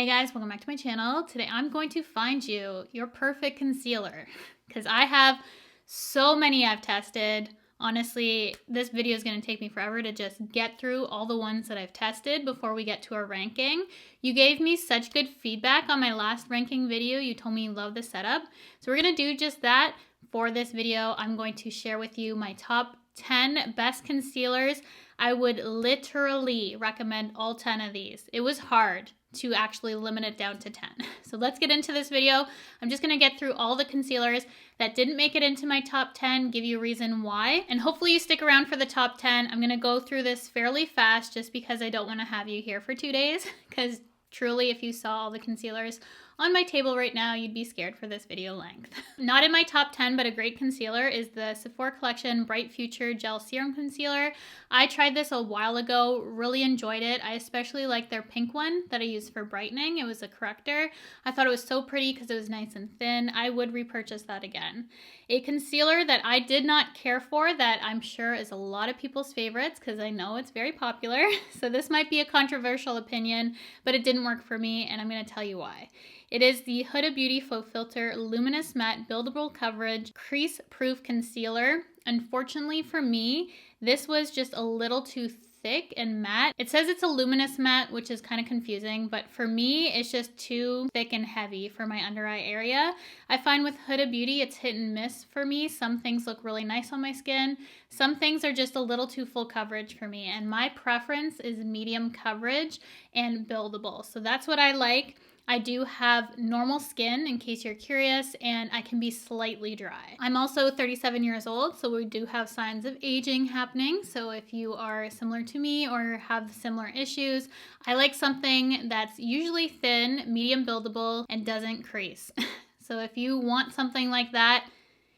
Hey guys, welcome back to my channel. Today I'm going to find you your perfect concealer because I have so many I've tested. Honestly, this video is going to take me forever to just get through all the ones that I've tested before we get to our ranking. You gave me such good feedback on my last ranking video. You told me you love the setup. So we're going to do just that. For this video, I'm going to share with you my top 10 best concealers. I would literally recommend all 10 of these. It was hard to actually limit it down to 10. So let's get into this video. I'm just gonna get through all the concealers that didn't make it into my top 10, give you a reason why, and hopefully you stick around for the top 10. I'm gonna go through this fairly fast just because I don't wanna have you here for 2 days, because truly if you saw all the concealers on my table right now, you'd be scared for this video length. Not in my top 10, but a great concealer is the Sephora Collection Bright Future Gel Serum Concealer. I tried this a while ago, really enjoyed it. I especially like their pink one that I used for brightening. It was a corrector. I thought it was so pretty because it was nice and thin. I would repurchase that again. A concealer that I did not care for that I'm sure is a lot of people's favorites because I know it's very popular. So this might be a controversial opinion, but it didn't work for me and I'm going to tell you why. It is the Huda Beauty Faux Filter Luminous Matte Buildable Coverage Crease Proof Concealer. Unfortunately for me, this was just a little too thick and matte. It says it's a luminous matte, which is kind of confusing, but for me, it's just too thick and heavy for my under eye area. I find with Huda Beauty, it's hit and miss for me. Some things look really nice on my skin. Some things are just a little too full coverage for me, and my preference is medium coverage and buildable. So that's what I like. I do have normal skin, in case you're curious, and I can be slightly dry. I'm also 37 years old, so we do have signs of aging happening. So if you are similar to me or have similar issues, I like something that's usually thin, medium buildable, and doesn't crease. So if you want something like that,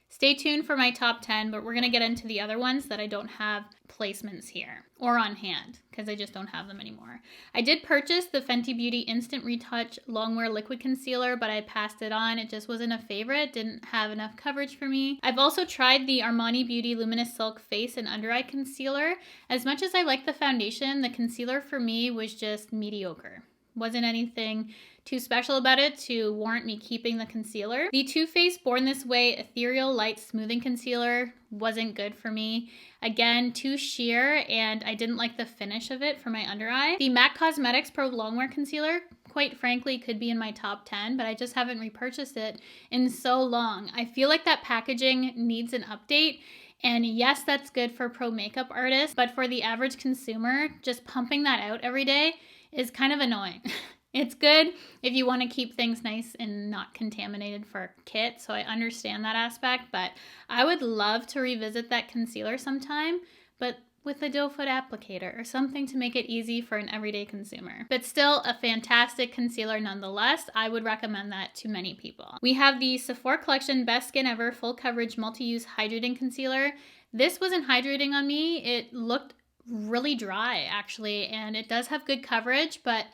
stay tuned for my top 10, but we're gonna get into the other ones that I don't have placements here or on hand because I just don't have them anymore. I did purchase the Fenty Beauty Instant Retouch Longwear Liquid Concealer, but I passed it on. It just wasn't a favorite, didn't have enough coverage for me. I've also tried the Armani Beauty Luminous Silk Face and Under Eye Concealer. As much as I like the foundation, the concealer for me was just mediocre. Wasn't anything too special about it to warrant me keeping the concealer. The Too Faced Born This Way Ethereal Light Smoothing Concealer wasn't good for me. Again, too sheer, and I didn't like the finish of it for my under eye. The MAC Cosmetics Pro Longwear Concealer, quite frankly, could be in my top 10, but I just haven't repurchased it in so long. I feel like that packaging needs an update. And yes, that's good for pro makeup artists, but for the average consumer, just pumping that out every day is kind of annoying. It's good if you want to keep things nice and not contaminated for a kit, so I understand that aspect, but I would love to revisit that concealer sometime, but with a doe foot applicator or something to make it easy for an everyday consumer. But still a fantastic concealer nonetheless. I would recommend that to many people. We have the Sephora Collection Best Skin Ever Full Coverage Multi-Use Hydrating Concealer. This wasn't hydrating on me. It looked really dry actually, and it does have good coverage, but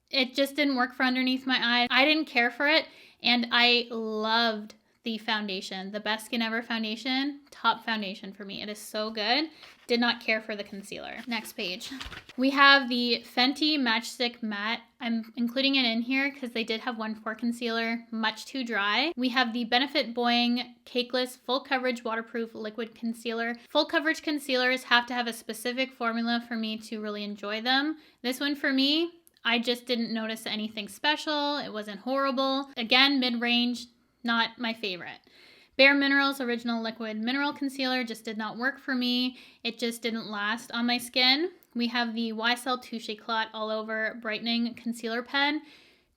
it just didn't work for underneath my eyes. I didn't care for it, and I loved the foundation. The Best Skin Ever foundation, top foundation for me. It is so good. Did not care for the concealer. Next page. We have the Fenty Matchstick Matte. I'm including it in here because they did have one for concealer, much too dry. We have the Benefit Boing Cakeless Full Coverage Waterproof Liquid Concealer. Full coverage concealers have to have a specific formula for me to really enjoy them. This one for me, I just didn't notice anything special. It wasn't horrible. Again, mid-range, not my favorite. Bare Minerals Original Liquid Mineral Concealer just did not work for me. It just didn't last on my skin. We have the YSL Touche Clot All Over Brightening Concealer Pen.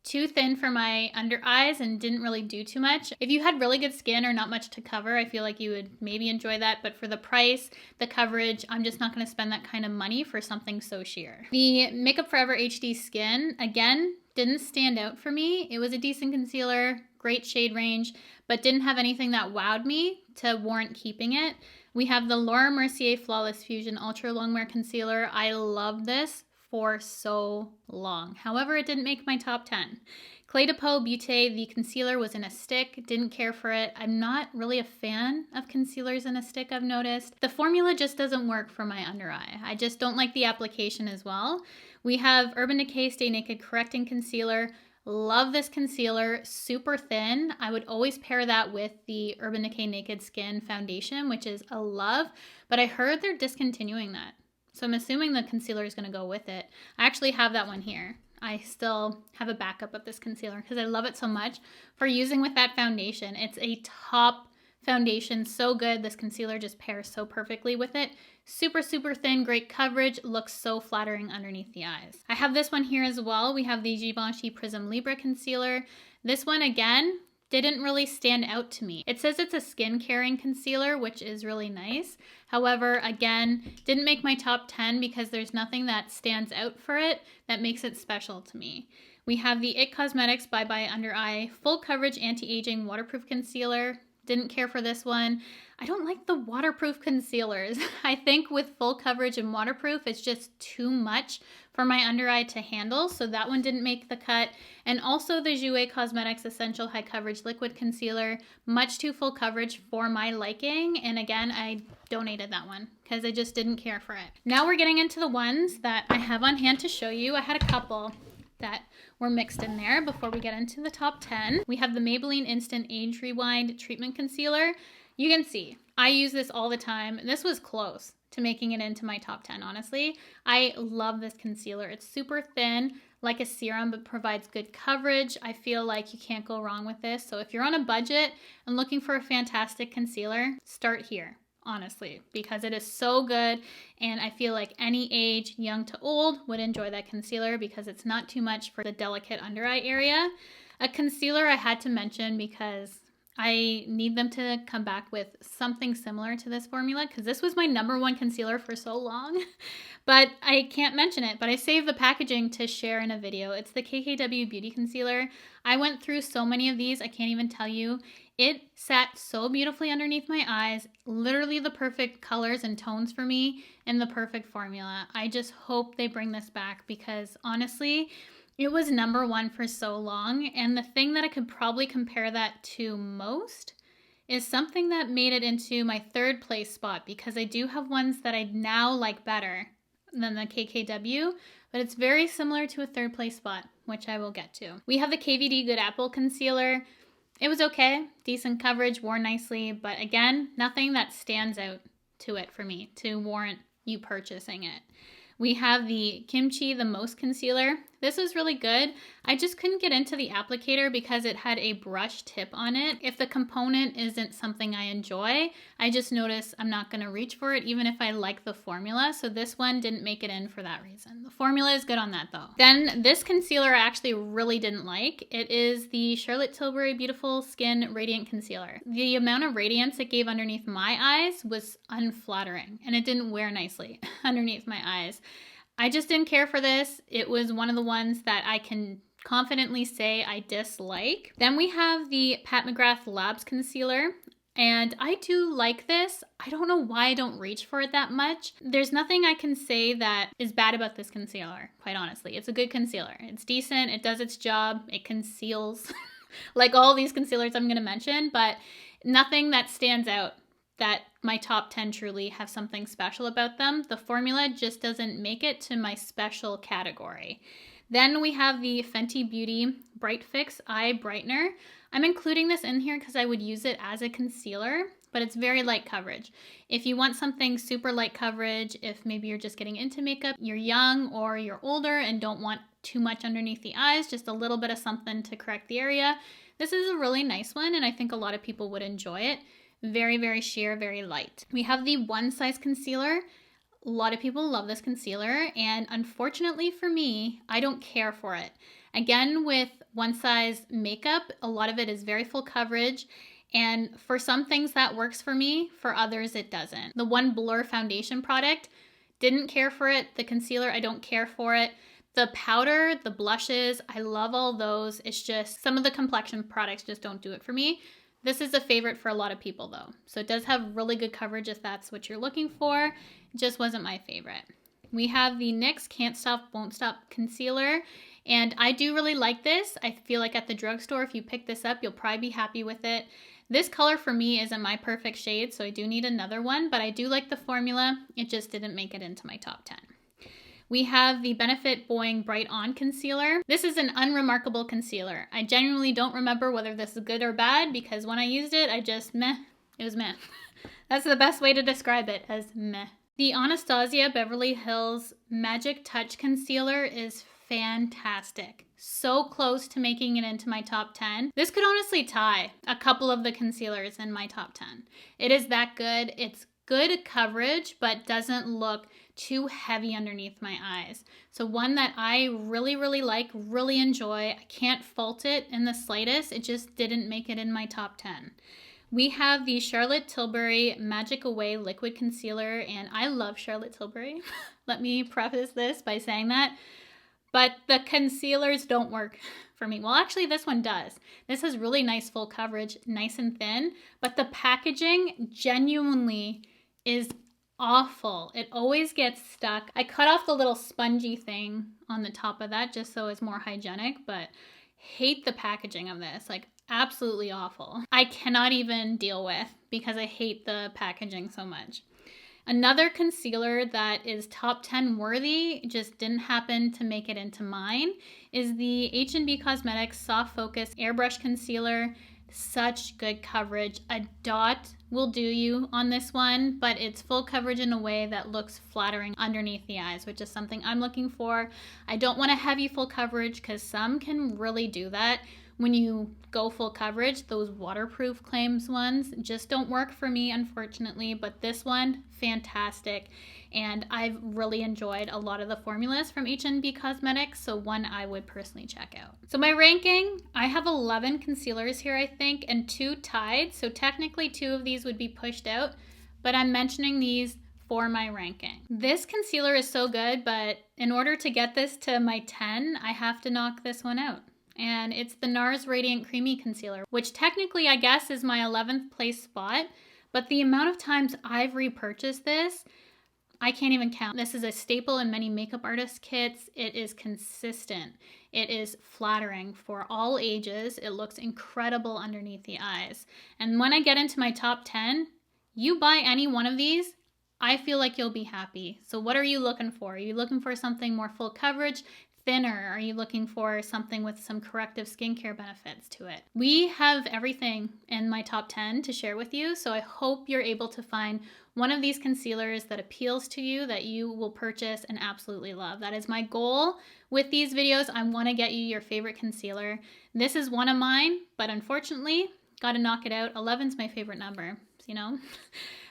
Too thin for my under eyes and didn't really do too much. If you had really good skin or not much to cover, I feel like you would maybe enjoy that, but for the price, the coverage, I'm just not going to spend that kind of money for something so sheer. The Makeup Forever HD Skin, again, didn't stand out for me. It was a decent concealer, great shade range, but didn't have anything that wowed me to warrant keeping it. We have the Laura Mercier Flawless Fusion Ultra Longwear Concealer. I love this for so long. However, it didn't make my top 10. Clé de Peau Beauté, the concealer was in a stick, didn't care for it. I'm not really a fan of concealers in a stick, I've noticed. The formula just doesn't work for my under eye. I just don't like the application as well. We have Urban Decay Stay Naked Correcting Concealer. Love this concealer, super thin. I would always pair that with the Urban Decay Naked Skin foundation, which is a love, but I heard they're discontinuing that. So I'm assuming the concealer is gonna go with it. I actually have that one here. I still have a backup of this concealer because I love it so much for using with that foundation. It's a top foundation, so good. This concealer just pairs so perfectly with it. Super, super thin, great coverage, looks so flattering underneath the eyes. I have this one here as well. We have the Givenchy Prism Libre Concealer. This one, again, didn't really stand out to me. It says it's a skin caring concealer, which is really nice. However, again, didn't make my top 10 because there's nothing that stands out for it that makes it special to me. We have the IT Cosmetics Bye Bye Under Eye Full Coverage Anti-Aging Waterproof Concealer. Didn't care for this one. I don't like the waterproof concealers. I think with full coverage and waterproof, it's just too much for my under eye to handle. So that one didn't make the cut. And also the Jouer Cosmetics Essential High Coverage Liquid Concealer, much too full coverage for my liking. And again, I donated that one because I just didn't care for it. Now we're getting into the ones that I have on hand to show you. I had a couple that were mixed in there before we get into the top 10. We have the Maybelline Instant Age Rewind Treatment Concealer. You can see, I use this all the time. This was close to making it into my top 10, honestly. I love this concealer. It's super thin, like a serum, but provides good coverage. I feel like you can't go wrong with this. So if you're on a budget and looking for a fantastic concealer, start here, honestly, because it is so good. And I feel like any age, young to old, would enjoy that concealer because it's not too much for the delicate under eye area. A concealer I had to mention because I need them to come back with something similar to this formula because this was my #1 concealer for so long, but I can't mention it, but I saved the packaging to share in a video. It's the KKW Beauty Concealer. I went through so many of these, I can't even tell you. It sat so beautifully underneath my eyes, literally the perfect colors and tones for me and the perfect formula. I just hope they bring this back because honestly, it was #1 for so long, and the thing that I could probably compare that to most is something that made it into my 3rd place spot because I do have ones that I now like better than the KKW, but it's very similar to a 3rd place spot, which I will get to. We have the KVD Good Apple Concealer. It was okay, decent coverage, wore nicely, but again, nothing that stands out to it for me to warrant you purchasing it. We have the Kimchi The Most Concealer. This was really good. I just couldn't get into the applicator because it had a brush tip on it. If the component isn't something I enjoy, I just notice I'm not going to reach for it even if I like the formula. So this one didn't make it in for that reason. The formula is good on that though. Then this concealer I actually really didn't like. It is the Charlotte Tilbury Beautiful Skin Radiant Concealer. The amount of radiance it gave underneath my eyes was unflattering and it didn't wear nicely underneath my eyes. I just didn't care for this. It was one of the ones that I can confidently say I dislike. Then we have the Pat McGrath Labs Concealer, and I do like this. I don't know why I don't reach for it that much. There's nothing I can say that is bad about this concealer, quite honestly. It's a good concealer. It's decent. It does its job. It conceals like all these concealers I'm going to mention, but nothing that stands out that my top 10 truly have something special about them. The formula just doesn't make it to my special category. Then we have the Fenty Beauty Bright Fix Eye Brightener. I'm including this in here because I would use it as a concealer, but it's very light coverage. If you want something super light coverage, if maybe you're just getting into makeup, you're young or you're older and don't want too much underneath the eyes, just a little bit of something to correct the area, this is a really nice one and I think a lot of people would enjoy it. Very, very sheer, very light. We have the One Size Concealer. A lot of people love this concealer, and unfortunately for me, I don't care for it. Again, with One Size makeup, a lot of it is very full coverage, and for some things that works for me, for others it doesn't. The One Blur foundation product, didn't care for it. The concealer, I don't care for it. The powder, the blushes, I love all those. It's just some of the complexion products just don't do it for me. This is a favorite for a lot of people though. So it does have really good coverage if that's what you're looking for. It just wasn't my favorite. We have the NYX Can't Stop Won't Stop Concealer. And I do really like this. I feel like at the drugstore, if you pick this up, you'll probably be happy with it. This color for me isn't my perfect shade, so I do need another one, but I do like the formula. It just didn't make it into my top 10. We have the Benefit Boing Bright On Concealer. This is an unremarkable concealer. I genuinely don't remember whether this is good or bad because when I used it, I just meh. It was meh. That's the best way to describe it, as meh. The Anastasia Beverly Hills Magic Touch Concealer is fantastic. So close to making it into my top 10. This could honestly tie a couple of the concealers in my top 10. It is that good. It's good coverage, but doesn't look too heavy underneath my eyes. So one that I really, really like, really enjoy. I can't fault it in the slightest. It just didn't make it in my top 10. We have the Charlotte Tilbury Magic Away Liquid Concealer, and I love Charlotte Tilbury. Let me preface this by saying that. But the concealers don't work for me. Well, actually, this one does. This has really nice full coverage, nice and thin, but the packaging genuinely is awful. It always gets stuck. I cut off the little spongy thing on the top of that just so it's more hygienic, but hate the packaging of this. Like, absolutely awful. I cannot even deal with because I hate the packaging so much. Another concealer that is top 10 worthy, just didn't happen to make it into mine, is the H&B Cosmetics Soft Focus Airbrush Concealer. Such good coverage. A dot will do you on this one, but it's full coverage in a way that looks flattering underneath the eyes, which is something I'm looking for. I don't want a heavy full coverage because some can really do that. When you go full coverage, those waterproof claims ones just don't work for me, unfortunately, but this one, fantastic. And I've really enjoyed a lot of the formulas from H&B Cosmetics, so one I would personally check out. So my ranking, I have 11 concealers here, I think, and 2 tied. So technically 2 of these would be pushed out, but I'm mentioning these for my ranking. This concealer is so good, but in order to get this to my 10, I have to knock this one out. And it's the NARS Radiant Creamy Concealer, which technically I guess is my 11th place spot, but the amount of times I've repurchased this, I can't even count. This is a staple in many makeup artist kits. It is consistent. It is flattering for all ages. It looks incredible underneath the eyes. And when I get into my top 10, you buy any one of these, I feel like you'll be happy. So what are you looking for? Are you looking for something more full coverage? Thinner? Are you looking for something with some corrective skincare benefits to it? We have everything in my top 10 to share with you, so I hope you're able to find one of these concealers that appeals to you, that you will purchase and absolutely love. That is my goal with these videos. I want to get you your favorite concealer. This is one of mine, but unfortunately, got to knock it out. 11's my favorite number, you know?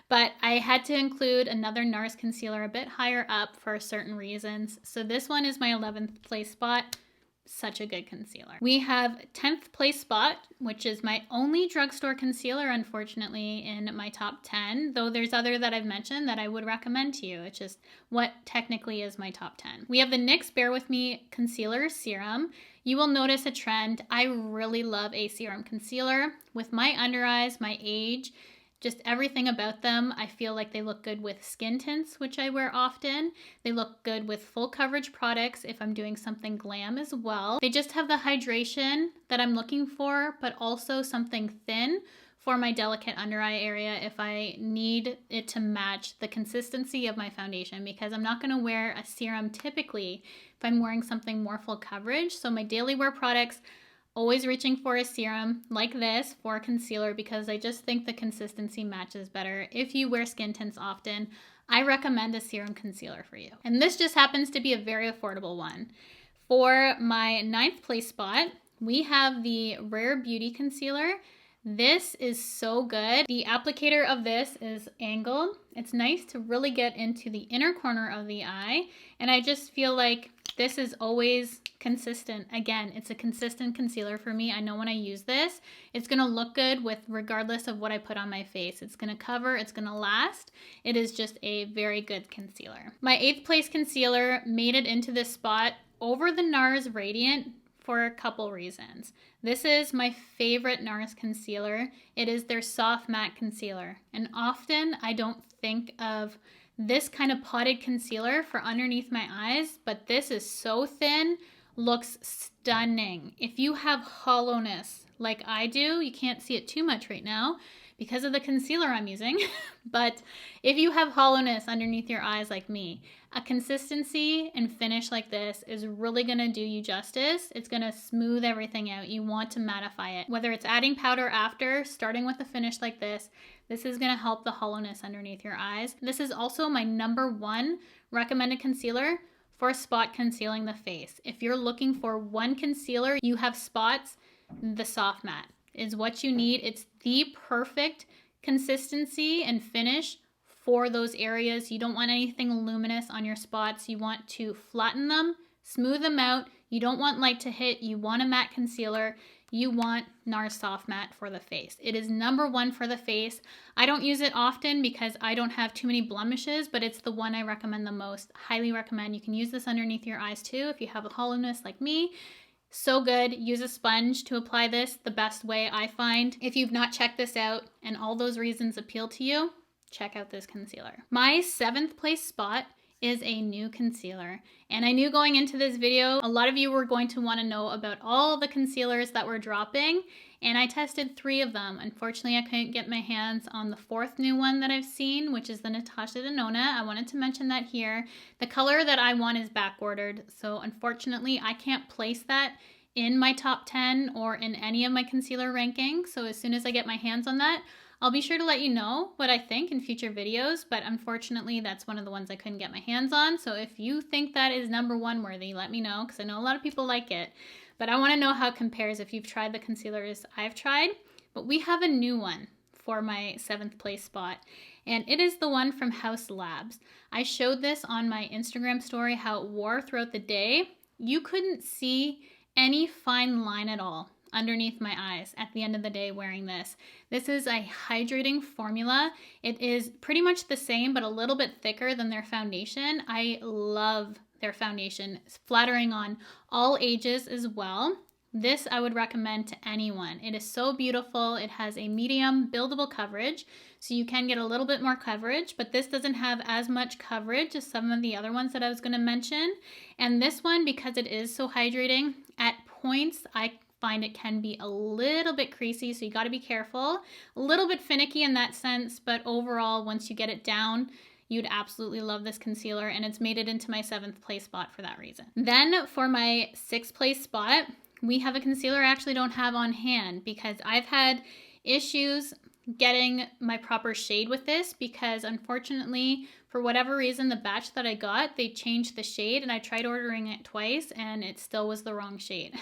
But I had to include another NARS concealer a bit higher up for certain reasons. So this one is my 11th place spot. Such a good concealer. We have 10th place spot, which is my only drugstore concealer, unfortunately, in my top 10, though there's other that I've mentioned that I would recommend to you. It's just what technically is my top 10. We have the NYX Bare With Me Concealer Serum. You will notice a trend. I really love a serum concealer. With my under eyes, my age, just everything about them, I feel like they look good with skin tints, which I wear often. They look good with full coverage products if I'm doing something glam as well. They just have the hydration that I'm looking for, but also something thin for my delicate under eye area if I need it to match the consistency of my foundation, because I'm not going to wear a serum typically if I'm wearing something more full coverage. So my daily wear products, always reaching for a serum like this for a concealer because I just think the consistency matches better. If you wear skin tints often, I recommend a serum concealer for you. And this just happens to be a very affordable one. For my 9th place spot, we have the Rare Beauty Concealer. This is so good. The applicator of this is angled. It's nice to really get into the inner corner of the eye. And I just feel like this is always consistent. Again, it's a consistent concealer for me. I know when I use this, it's going to look good with regardless of what I put on my face. It's going to cover, it's going to last. It is just a very good concealer. My 8th place concealer made it into this spot over the NARS Radiant for a couple reasons. This is my favorite NARS concealer. It is their soft matte concealer. And often I don't think of this kind of potted concealer for underneath my eyes, but this is so thin, looks stunning. If you have hollowness like I do, you can't see it too much right now because of the concealer I'm using, but if you have hollowness underneath your eyes like me, A consistency and finish like this is really going to do you justice. It's going to smooth everything out. You want to mattify it. Whether it's adding powder after, starting with a finish like this is going to help the hollowness underneath your eyes. This is also my #1 recommended concealer for spot concealing the face. If you're looking for one concealer, you have spots, the Soft Matte is what you need. It's the perfect consistency and finish for those areas. You don't want anything luminous on your spots. You want to flatten them, smooth them out. You don't want light to hit. You want a matte concealer. You want NARS Soft Matte for the face. It is #1 for the face. I don't use it often because I don't have too many blemishes, but it's the one I recommend the most. Highly recommend. You can use this underneath your eyes too if you have a hollowness like me. So good. Use a sponge to apply this the best way I find. If you've not checked this out and all those reasons appeal to you, check out this concealer. My 7th place spot is a new concealer. And I knew going into this video, a lot of you were going to want to know about all the concealers that were dropping, and I tested 3 of them. Unfortunately, I couldn't get my hands on the 4th new one that I've seen, which is the Natasha Denona. I wanted to mention that here. The color that I want is back ordered, so unfortunately, I can't place that in my top 10 or in any of my concealer rankings. So as soon as I get my hands on that, I'll be sure to let you know what I think in future videos, but unfortunately that's one of the ones I couldn't get my hands on. So if you think that is #1 worthy, let me know, because I know a lot of people like it. But I want to know how it compares if you've tried the concealers I've tried. But we have a new one for my 7th place spot, and it is the one from House Labs. I showed this on my Instagram story how it wore throughout the day. You couldn't see any fine line at all underneath my eyes at the end of the day wearing this. This is a hydrating formula. It is pretty much the same but a little bit thicker than their foundation. I love their foundation. It's flattering on all ages as well. This I would recommend to anyone. It is so beautiful. It has a medium buildable coverage, so you can get a little bit more coverage, but this doesn't have as much coverage as some of the other ones that I was going to mention. And this one, because it is so hydrating, at points I find it can be a little bit creasy, so you got to be careful. A little bit finicky in that sense, but overall, once you get it down, you'd absolutely love this concealer, and it's made it into my 7th place spot for that reason. Then for my 6th place spot, we have a concealer I actually don't have on hand because I've had issues getting my proper shade with this because unfortunately, for whatever reason, the batch that I got, they changed the shade, and I tried ordering it twice and it still was the wrong shade.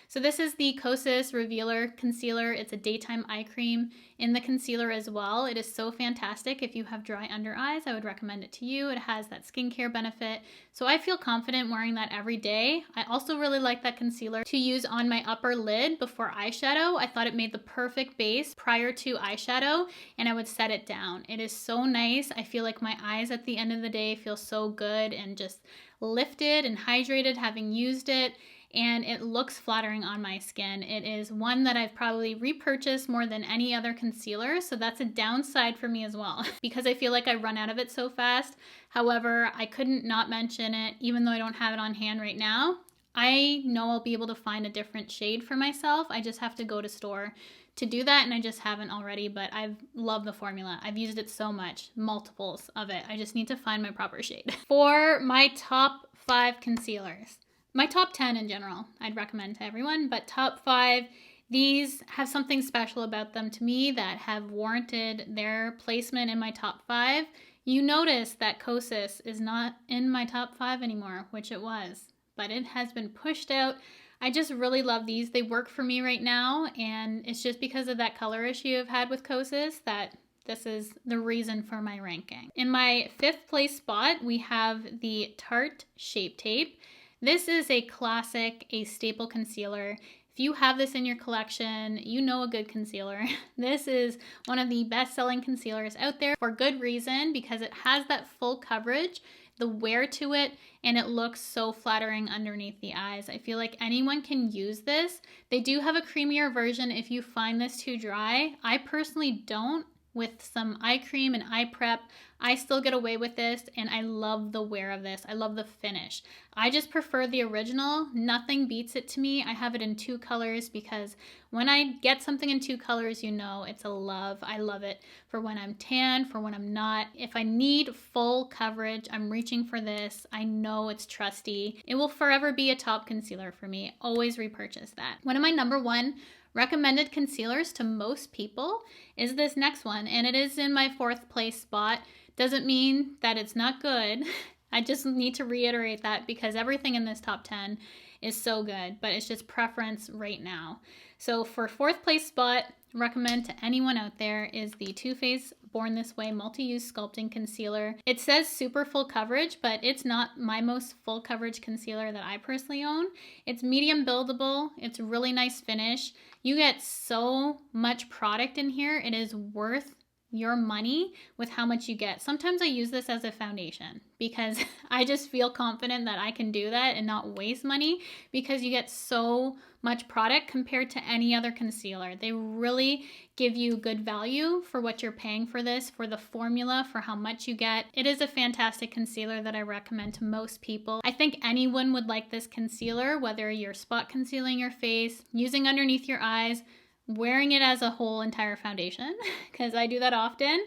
So this is the Kosas Revealer Concealer. It's a daytime eye cream in the concealer as well. It is so fantastic. If you have dry under eyes, I would recommend it to you. It has that skincare benefit, so I feel confident wearing that every day. I also really like that concealer to use on my upper lid before eyeshadow. I thought it made the perfect base prior to eyeshadow, and I would set it down. It is so nice. I feel like my eyes at the end of the day feel so good and just lifted and hydrated having used it, and it looks flattering on my skin. It is one that I've probably repurchased more than any other concealer, so that's a downside for me as well because I feel like I run out of it so fast. However, I couldn't not mention it even though I don't have it on hand right now. I know I'll be able to find a different shade for myself. I just have to go to store to do that, and I just haven't already, but I love the formula. I've used it so much, multiples of it. I just need to find my proper shade. For my top 5 concealers, my top 10 in general, I'd recommend to everyone, but top 5, these have something special about them to me that have warranted their placement in my top 5. You notice that Kosas is not in my top 5 anymore, which it was, but it has been pushed out. I just really love these. They work for me right now, and it's just because of that color issue I've had with Kosas that this is the reason for my ranking. In my 5th place spot, we have the Tarte Shape Tape. This is a classic, a staple concealer. If you have this in your collection, you know a good concealer. This is one of the best-selling concealers out there for good reason because it has that full coverage, the wear to it, and it looks so flattering underneath the eyes. I feel like anyone can use this. They do have a creamier version if you find this too dry. I personally don't with some eye cream and eye prep, I still get away with this, and I love the wear of this. I love the finish. I just prefer the original. Nothing beats it to me. I have it in 2 colors because when I get something in 2 colors, you know it's a love. I love it for when I'm tan, for when I'm not. If I need full coverage, I'm reaching for this. I know it's trusty. It will forever be a top concealer for me. Always repurchase that. One of my number 1 recommended concealers to most people is this next one, and it is in my 4th place spot. Doesn't mean that it's not good. I just need to reiterate that because everything in this top 10 is so good, but it's just preference right now. So for 4th place spot, recommend to anyone out there is the Too Faced Born This Way Multi-Use Sculpting Concealer. It says super full coverage, but it's not my most full coverage concealer that I personally own. It's medium buildable. It's really nice finish. You get so much product in here. It is worth your money with how much you get. Sometimes I use this as a foundation because I just feel confident that I can do that and not waste money because you get so much product compared to any other concealer. They really give you good value for what you're paying for this, for the formula, for how much you get. It is a fantastic concealer that I recommend to most people. I think anyone would like this concealer, whether you're spot concealing your face, using underneath your eyes, wearing it as a whole entire foundation, because I do that often.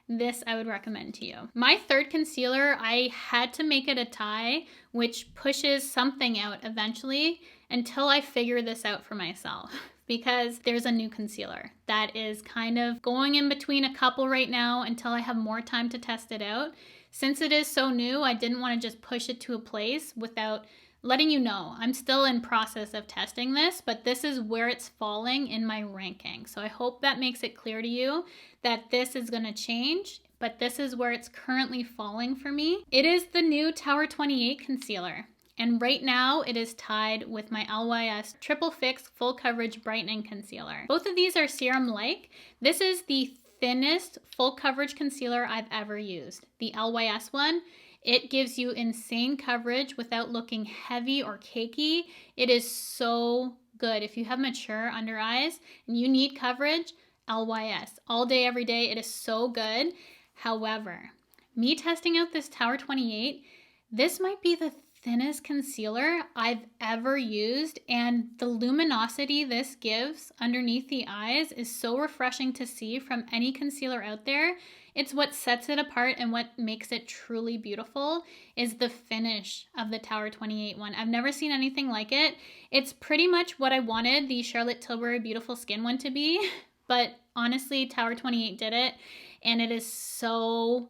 This I would recommend to you. My 3rd concealer, I had to make it a tie, which pushes something out eventually until I figure this out for myself, because there's a new concealer that is kind of going in between a couple right now until I have more time to test it out. Since it is so new, I didn't want to just push it to a place without letting you know. I'm still in process of testing this, but this is where it's falling in my ranking. So I hope that makes it clear to you that this is going to change, but this is where it's currently falling for me. It is the new Tower 28 concealer. And right now it is tied with my LYS Triple Fix Full Coverage Brightening Concealer. Both of these are serum-like. This is the thinnest full coverage concealer I've ever used. The LYS one, it gives you insane coverage without looking heavy or cakey. It is so good. If you have mature under eyes and you need coverage, LYS. All day, every day, it is so good. However, me testing out this Tower 28, this might be the thinnest concealer I've ever used, and the luminosity this gives underneath the eyes is so refreshing to see from any concealer out there. It's what sets it apart, and what makes it truly beautiful is the finish of the Tower 28 one. I've never seen anything like it. It's pretty much what I wanted the Charlotte Tilbury Beautiful Skin one to be, but honestly, Tower 28 did it, and it is so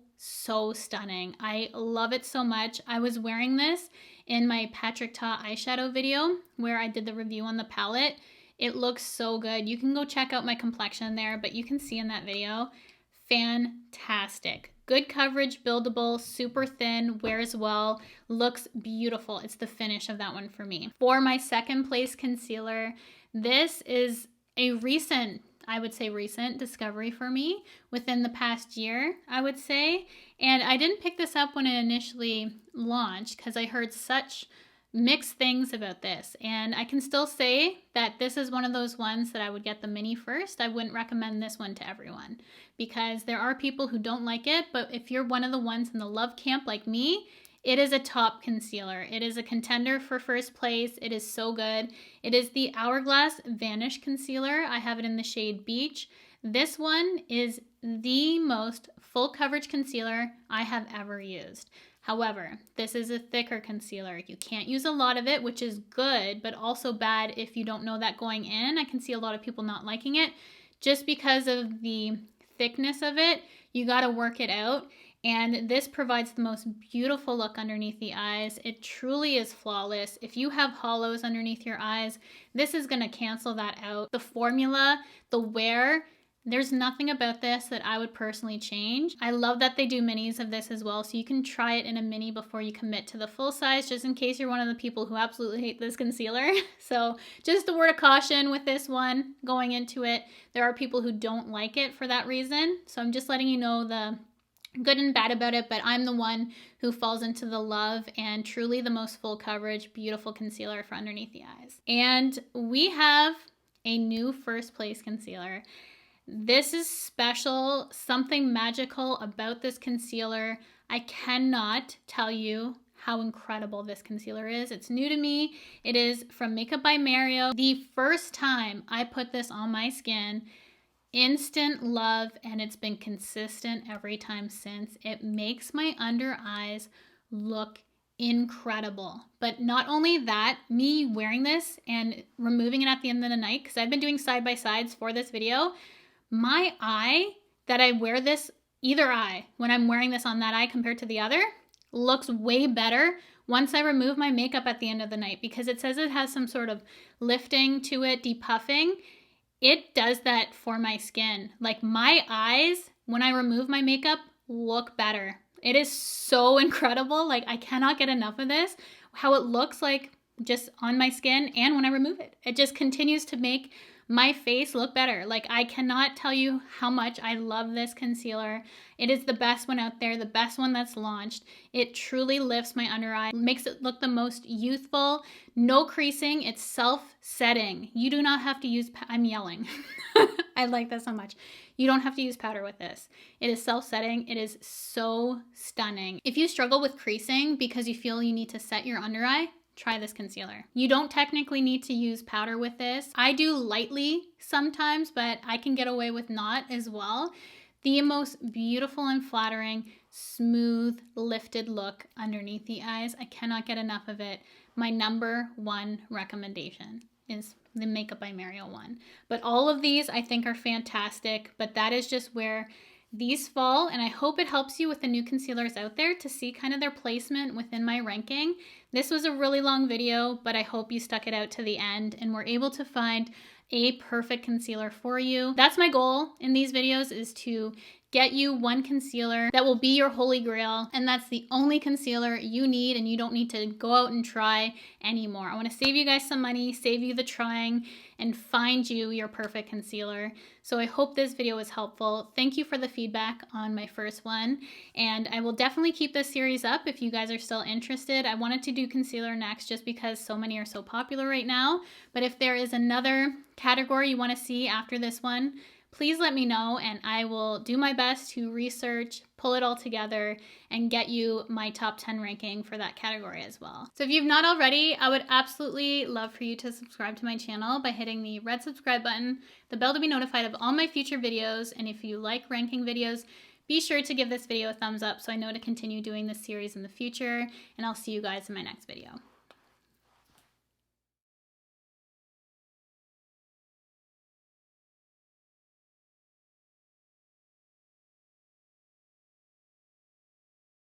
stunning. I love it so much. I was wearing this in my Patrick Ta eyeshadow video where I did the review on the palette. It looks so good. You can go check out my complexion there, but you can see in that video. Fantastic. Good coverage, buildable, super thin, wears well, looks beautiful. It's the finish of that one for me. For my 2nd place concealer, this is a recent discovery for me within the past year, I would say. And I didn't pick this up when it initially launched because I heard such mixed things about this. And I can still say that this is one of those ones that I would get the mini first. I wouldn't recommend this one to everyone because there are people who don't like it. But if you're one of the ones in the love camp like me, it is a top concealer. It is a contender for 1st place. It is so good. It is the Hourglass Vanish Concealer. I have it in the shade Beach. This one is the most full coverage concealer I have ever used. However, this is a thicker concealer. You can't use a lot of it, which is good, but also bad if you don't know that going in. I can see a lot of people not liking it just because of the thickness of it. You got to work it out. And this provides the most beautiful look underneath the eyes. It truly is flawless. If you have hollows underneath your eyes, this is going to cancel that out. The formula, the wear, there's nothing about this that I would personally change. I love that they do minis of this as well, so you can try it in a mini before you commit to the full size, just in case you're one of the people who absolutely hate this concealer. So just a word of caution with this one going into it. There are people who don't like it for that reason. So I'm just letting you know the good and bad about it, but I'm the one who falls into the love and truly the most full coverage, beautiful concealer for underneath the eyes. And we have a new 1st place concealer. This is special, something magical about this concealer. I cannot tell you how incredible this concealer is. It's new to me. It is from Makeup by Cheryl. The first time I put this on my skin, instant love, and it's been consistent every time since. It makes my under eyes look incredible. But not only that, me wearing this and removing it at the end of the night, because I've been doing side-by-sides for this video, my eye that I wear this, either eye, when I'm wearing this on that eye compared to the other, looks way better once I remove my makeup at the end of the night, because it says it has some sort of lifting to it, depuffing. It does that for my skin. Like, my eyes, when I remove my makeup, look better. It is so incredible. Like, I cannot get enough of this. How it looks like just on my skin and when I remove it. It just continues to make my face look better. Like, I cannot tell you how much I love this concealer. It is the best one out there, the best one that's launched. It truly lifts my under eye, makes it look the most youthful, no creasing. It's self-setting. You do not have to use, I'm yelling. I like that so much. You don't have to use powder with this. It is self-setting. It is so stunning. If you struggle with creasing because you feel you need to set your under eye, try this concealer. You don't technically need to use powder with this. I do lightly sometimes, but I can get away with not as well. The most beautiful and flattering, smooth, lifted look underneath the eyes. I cannot get enough of it. My number one recommendation is the Makeup by Cheryl one. But all of these I think are fantastic, but that is just where these fall, and I hope it helps you with the new concealers out there to see kind of their placement within my ranking. This was a really long video, but I hope you stuck it out to the end and were able to find a perfect concealer for you. That's my goal in these videos, is to get you one concealer that will be your holy grail, and that's the only concealer you need, and you don't need to go out and try anymore. I want to save you guys some money, save you the trying, and find you your perfect concealer. So I hope this video was helpful. Thank you for the feedback on my first one, and I will definitely keep this series up if you guys are still interested. I wanted to do concealer next just because so many are so popular right now, but if there is another category you want to see after this one, please let me know, and I will do my best to research, pull it all together, and get you my top 10 ranking for that category as well. So if you've not already, I would absolutely love for you to subscribe to my channel by hitting the red subscribe button, the bell to be notified of all my future videos, and if you like ranking videos, be sure to give this video a thumbs up so I know to continue doing this series in the future, and I'll see you guys in my next video.